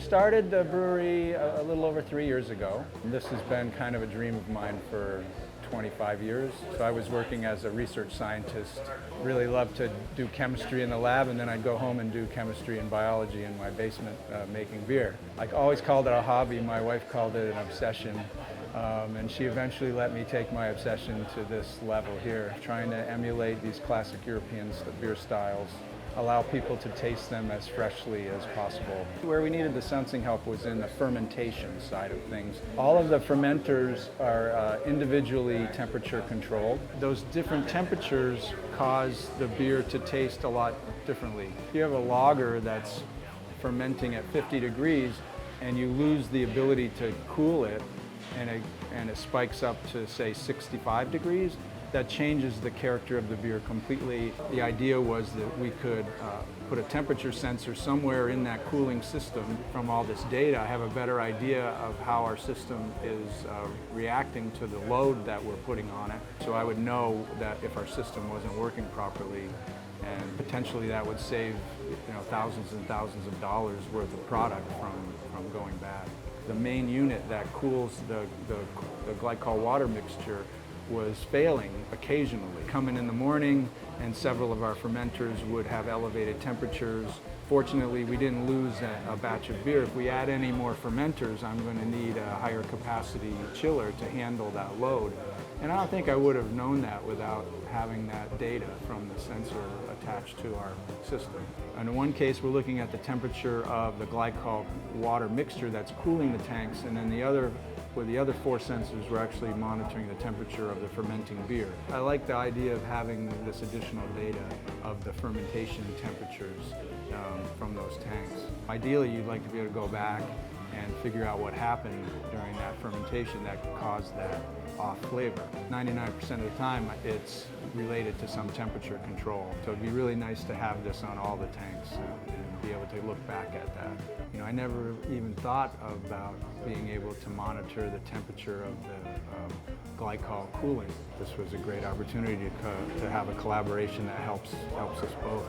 started the brewery a little over 3 years ago. This has been kind of a dream of mine for 25 years. So I was working as a research scientist, really loved to do chemistry in the lab, and then I'd go home and do chemistry and biology in my basement making beer. I always called it a hobby. My wife called it an obsession. And she eventually let me take my obsession to this level here, trying to emulate these classic European beer styles, allow people to taste them as freshly as possible. Where we needed the sensing help was in the fermentation side of things. All of the fermenters are individually temperature controlled. Those different temperatures cause the beer to taste a lot differently. If you have a lager that's fermenting at 50 degrees and you lose the ability to cool it, and it spikes up to, say, 65 degrees, that changes the character of the beer completely. The idea was that we could put a temperature sensor somewhere in that cooling system. From all this data, I have a better idea of how our system is reacting to the load that we're putting on it. So I would know that if our system wasn't working properly, and potentially that would save thousands and thousands of dollars worth of product from going bad. The main unit that cools the glycol water mixture was failing occasionally. Coming in the morning, and several of our fermenters would have elevated temperatures. Fortunately, we didn't lose a batch of beer. If we add any more fermenters, I'm going to need a higher capacity chiller to handle that load. And I don't think I would have known that without having that data from the sensor attached to our system. In one case, we're looking at the temperature of the glycol water mixture that's cooling the tanks, and then with the other 4 sensors, we're actually monitoring the temperature of the fermenting beer. I like the idea of having this additional data of the fermentation temperatures from those tanks. Ideally, you'd like to be able to go back and figure out what happened during that fermentation that caused that off flavor. 99% of the time, it's related to some temperature control. So it'd be really nice to have this on all the tanks and be able to look back at that. I never even thought about being able to monitor the temperature of the glycol cooling. This was a great opportunity to have a collaboration that helps us both.